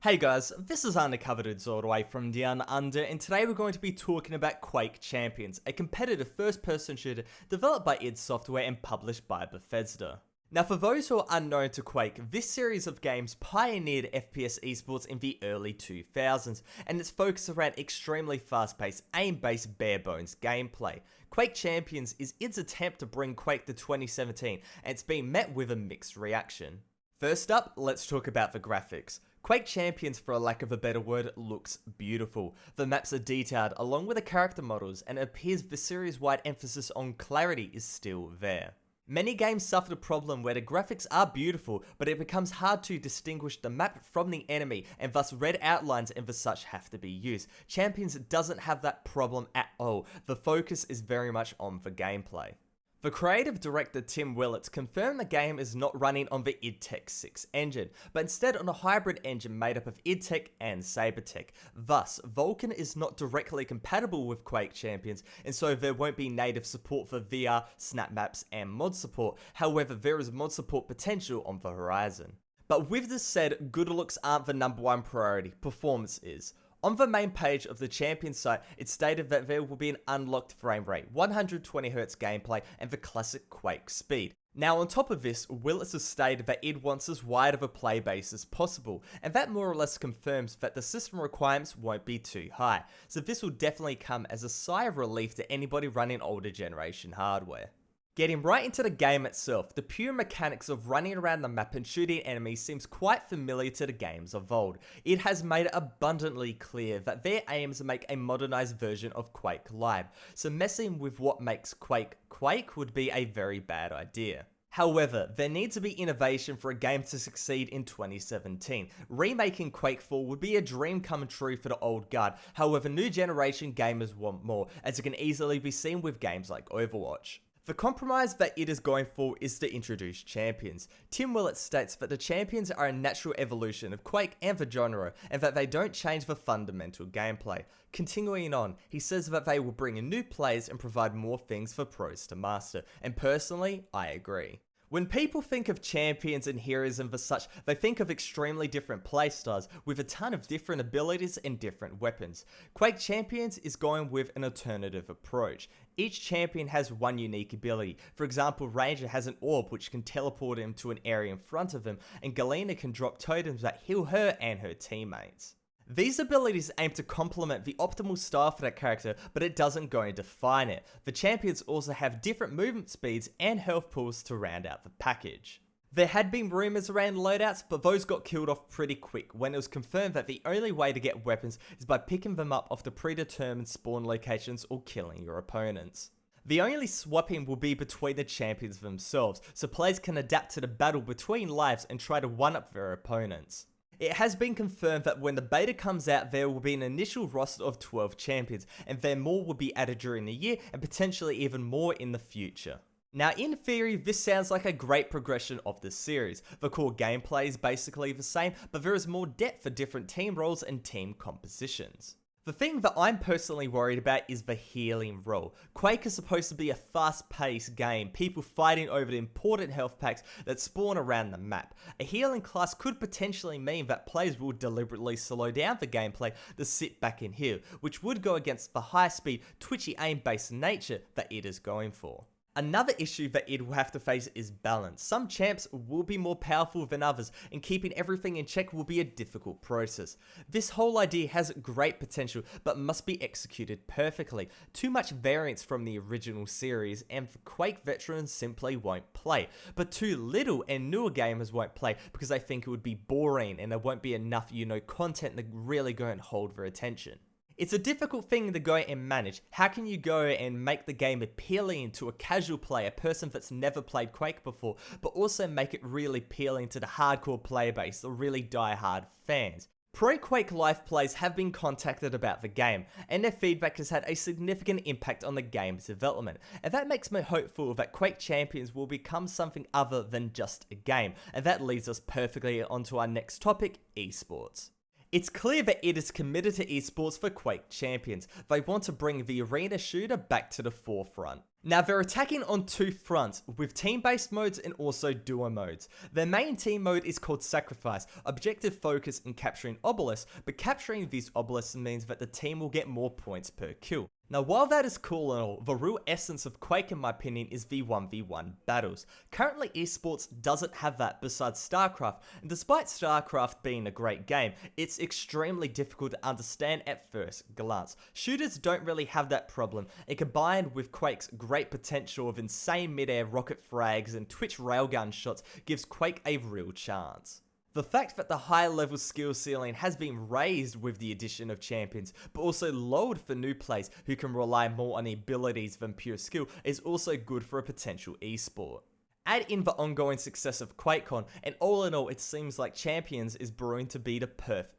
Hey guys, this is Undercover Dudes all the way from Down Under, and today we're going to be talking about Quake Champions, a competitive first-person shooter developed by id Software and published by Bethesda. Now for those who are unknown to Quake, this series of games pioneered FPS esports in the early 2000s, and it's focused around extremely fast-paced, aim-based, bare-bones gameplay. Quake Champions is id's attempt to bring Quake to 2017, and it's been met with a mixed reaction. First up, let's talk about the graphics. Quake Champions, for a lack of a better word, looks beautiful. The maps are detailed along with the character models, and it appears the series-wide emphasis on clarity is still there. Many games suffer the problem where the graphics are beautiful, but it becomes hard to distinguish the map from the enemy, and thus red outlines and the such have to be used. Champions doesn't have that problem at all. The focus is very much on the gameplay. The creative director Tim Willits confirmed the game is not running on the id Tech 6 engine, but instead on a hybrid engine made up of id Tech and Sabertech. Thus, Vulkan is not directly compatible with Quake Champions, and so there won't be native support for VR, snap maps, and mod support. However, there is mod support potential on the horizon. But with this said, good looks aren't the number one priority, performance is. On the main page of the Champions site, it stated that there will be an unlocked frame rate, 120Hz gameplay, and the classic Quake speed. Now on top of this, Willits has stated that id wants as wide of a play base as possible, and that more or less confirms that the system requirements won't be too high, so this will definitely come as a sigh of relief to anybody running older generation hardware. Getting right into the game itself, the pure mechanics of running around the map and shooting enemies seems quite familiar to the games of old. It has made it abundantly clear that their aim is to make a modernized version of Quake Live, so messing with what makes Quake Quake would be a very bad idea. However, there needs to be innovation for a game to succeed in 2017. Remaking Quake 4 would be a dream come true for the old guard, however new generation gamers want more, as it can easily be seen with games like Overwatch. The compromise that id is going for is to introduce champions. Tim Willits states that the champions are a natural evolution of Quake and the genre, and that they don't change the fundamental gameplay. Continuing on, he says that they will bring in new players and provide more things for pros to master, and personally, I agree. When people think of champions and heroes and the such, they think of extremely different playstyles with a ton of different abilities and different weapons. Quake Champions is going with an alternative approach. Each champion has one unique ability. For example, Ranger has an orb which can teleport him to an area in front of him, and Galena can drop totems that heal her and her teammates. These abilities aim to complement the optimal style for that character, but it doesn't go and define it. The champions also have different movement speeds and health pools to round out the package. There had been rumours around loadouts, but those got killed off pretty quick when it was confirmed that the only way to get weapons is by picking them up off the predetermined spawn locations or killing your opponents. The only swapping will be between the champions themselves, so players can adapt to the battle between lives and try to one-up their opponents. It has been confirmed that when the beta comes out, there will be an initial roster of 12 champions, and then more will be added during the year, and potentially even more in the future. Now in theory, this sounds like a great progression of this series. The core gameplay is basically the same, but there is more depth for different team roles and team compositions. The thing that I'm personally worried about is the healing role. Quake is supposed to be a fast-paced game, people fighting over the important health packs that spawn around the map. A healing class could potentially mean that players will deliberately slow down the gameplay to sit back and heal, which would go against the high-speed, twitchy aim-based nature that id is going for. Another issue that id will have to face is balance. Some champs will be more powerful than others, and keeping everything in check will be a difficult process. This whole idea has great potential, but must be executed perfectly. Too much variance from the original series, and Quake veterans simply won't play. But too little, and newer gamers won't play, because they think it would be boring, and there won't be enough, content to really go and hold their attention. It's a difficult thing to go and manage. How can you go and make the game appealing to a casual player, a person that's never played Quake before, but also make it really appealing to the hardcore player base, the really die-hard fans? Pro Quake Live players have been contacted about the game, and their feedback has had a significant impact on the game's development, and that makes me hopeful that Quake Champions will become something other than just a game, and that leads us perfectly onto our next topic, eSports. It's clear that it is committed to esports for Quake Champions. They want to bring the arena shooter back to the forefront. Now, they're attacking on two fronts, with team-based modes and also duo modes. Their main team mode is called Sacrifice, objective focus in capturing obelisks, but capturing these obelisks means that the team will get more points per kill. Now, while that is cool and all, the real essence of Quake, in my opinion, is the 1v1 battles. Currently, esports doesn't have that besides StarCraft, and despite StarCraft being a great game, it's extremely difficult to understand at first glance. Shooters don't really have that problem, and combined with Quake's great potential of insane mid-air rocket frags and Twitch railgun shots gives Quake a real chance. The fact that the high level skill ceiling has been raised with the addition of champions, but also lowered for new players who can rely more on abilities than pure skill, is also good for a potential esport. Add in the ongoing success of QuakeCon, and all in all, it seems like Champions is brewing to be the perfect.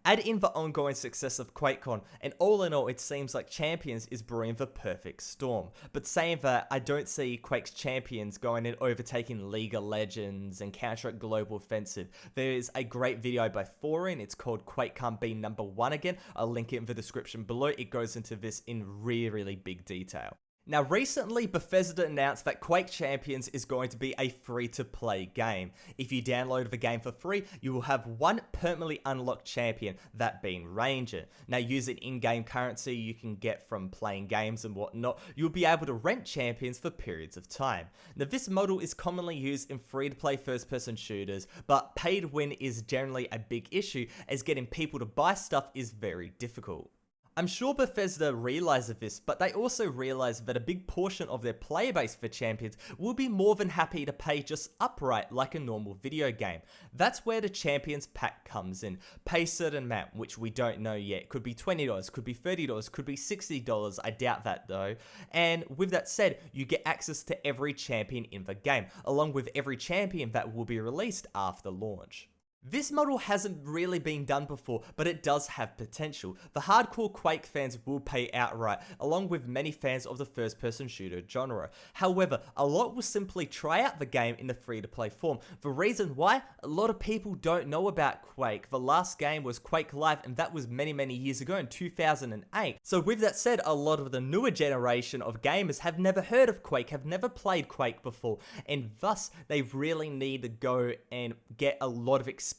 Add in the ongoing success of QuakeCon, and all in all, it seems like Champions is brewing the perfect storm. But saying that, I don't see Quake's Champions going and overtaking League of Legends and Counter-Strike Global Offensive. There is a great video by Thorin, it's called Quake Can't Be #1 again. I'll link it in the description below. It goes into this in really big detail. Now, recently, Bethesda announced that Quake Champions is going to be a free-to-play game. If you download the game for free, you will have one permanently unlocked champion, that being Ranger. Now, using in-game currency you can get from playing games and whatnot, you'll be able to rent champions for periods of time. Now, this model is commonly used in free-to-play first-person shooters, but pay-to-win is generally a big issue, as getting people to buy stuff is very difficult. I'm sure Bethesda realizes this, but they also realize that a big portion of their player base for Champions will be more than happy to pay just upright like a normal video game. That's where the Champions pack comes in. Pay certain amount, which we don't know yet. Could be $20, could be $30, could be $60, I doubt that though. And with that said, you get access to every champion in the game, along with every champion that will be released after launch. This model hasn't really been done before, but it does have potential. The hardcore Quake fans will pay outright, along with many fans of the first-person shooter genre. However, a lot will simply try out the game in the free-to-play form. The reason why? A lot of people don't know about Quake. The last game was Quake Live, and that was many years ago in 2008. So with that said, a lot of the newer generation of gamers have never heard of Quake, have never played Quake before, and thus they really need to go and get a lot of expansion,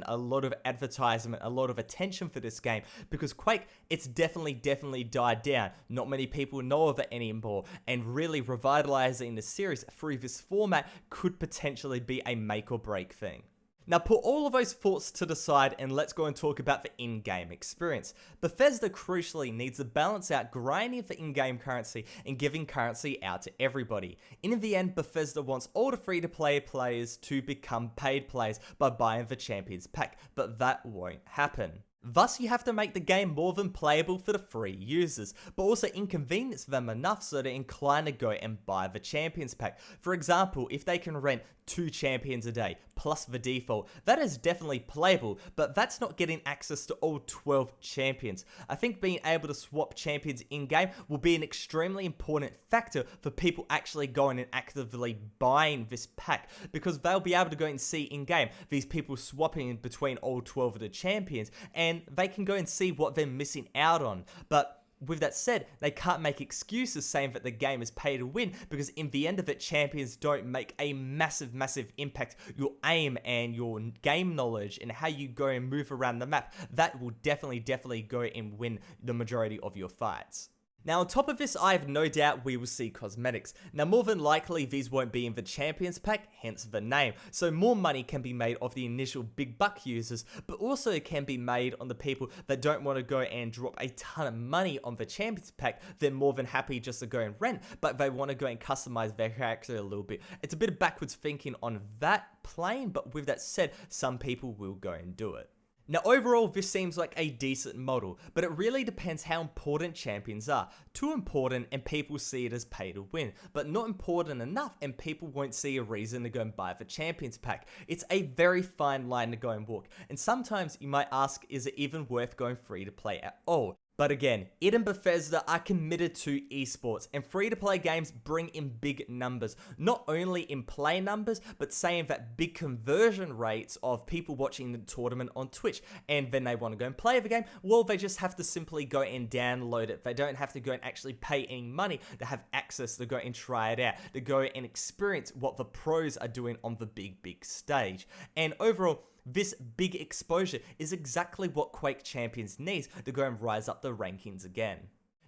a lot of advertisement, a lot of attention for this game, because Quake, it's definitely died down. Not many people know of it anymore, and really revitalizing the series through this format could potentially be a make or break thing. Now put all of those thoughts to the side and let's go and talk about the in-game experience. Bethesda crucially needs to balance out grinding for in-game currency and giving currency out to everybody. In the end, Bethesda wants all the free-to-play players to become paid players by buying the Champions pack, but that won't happen. Thus, you have to make the game more than playable for the free users, but also inconvenience them enough so they're inclined to go and buy the Champions pack. For example, if they can rent 2 champions a day, plus the default, that is definitely playable, but that's not getting access to all 12 champions. I think being able to swap champions in-game will be an extremely important factor for people actually going and actively buying this pack, because they'll be able to go and see in-game these people swapping between all 12 of the champions, and they can go and see what they're missing out on. But with that said, they can't make excuses saying that the game is pay to win, because in the end of it, champions don't make a massive impact. Your aim and your game knowledge and how you go and move around the map, that will definitely go and win the majority of your fights. Now on top of this, I have no doubt we will see cosmetics. Now more than likely these won't be in the Champions pack, hence the name, so more money can be made off the initial big buck users, but also it can be made on the people that don't want to go and drop a ton of money on the Champions pack. They're more than happy just to go and rent, but they want to go and customize their character a little bit. It's a bit of backwards thinking on that plane, but with that said, some people will go and do it. Now overall, this seems like a decent model, but it really depends how important champions are. Too important and people see it as pay to win, but not important enough and people won't see a reason to go and buy the Champions pack. It's a very fine line to go and walk, and sometimes you might ask, is it even worth going free to play at all? But again, id and Bethesda are committed to esports, and free-to-play games bring in big numbers. Not only in play numbers, but saying that big conversion rates of people watching the tournament on Twitch. And then they want to go and play the game, well, they just have to simply go and download it. They don't have to go and actually pay any money. They have access to go and try it out, to go and experience what the pros are doing on the big stage. And overall, this big exposure is exactly what Quake Champions needs to go and rise up the rankings again.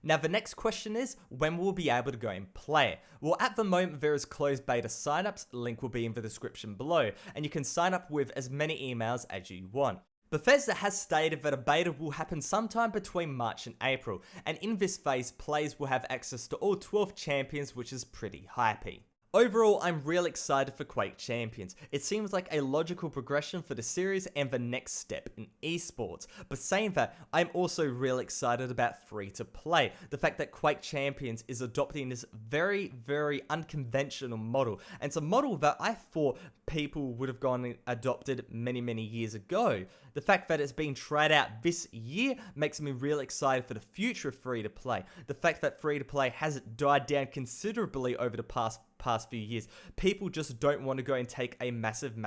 Now the next question is, when will we be able to go and play it? Well, at the moment there is closed beta signups, link will be in the description below, and you can sign up with as many emails as you want. Bethesda has stated that a beta will happen sometime between March and April, and in this phase players will have access to all 12 champions, which is pretty hypey. Overall, I'm real excited for Quake Champions. It seems like a logical progression for the series and the next step in esports. But saying that, I'm also real excited about free-to-play. The fact that Quake Champions is adopting this very unconventional model. And it's a model that I thought people would have gone and adopted many years ago. The fact that it's being tried out this year makes me real excited for the future of free-to-play. The fact that free-to-play hasn't died down considerably over the past few years. People just don't want to go and take a massive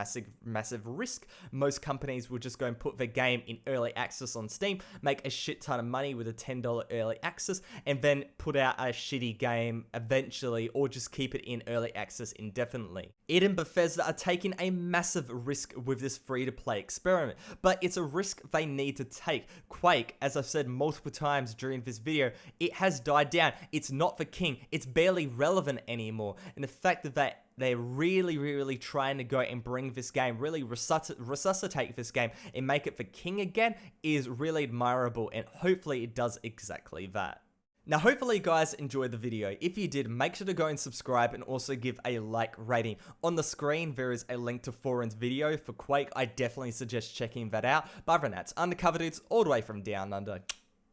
risk. Most companies will just go and put their game in early access on Steam, make a shit ton of money with a $10 early access, and then put out a shitty game eventually, or just keep it in early access indefinitely. id and Bethesda are taking a massive risk with this free-to-play experiment, but it's a risk they need to take. Quake, as I've said multiple times during this video, it has died down. It's not the king. It's barely relevant anymore. And the fact that they're really trying to go and bring this game, really resuscitate this game and make it the king again is really admirable, and hopefully it does exactly that. Now, hopefully you guys enjoyed the video. If you did, make sure to go and subscribe and also give a like rating. On the screen, there is a link to Thorin's video for Quake. I definitely suggest checking that out. But other than that, it's Undercover Dudes all the way from Down Under.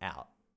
Out.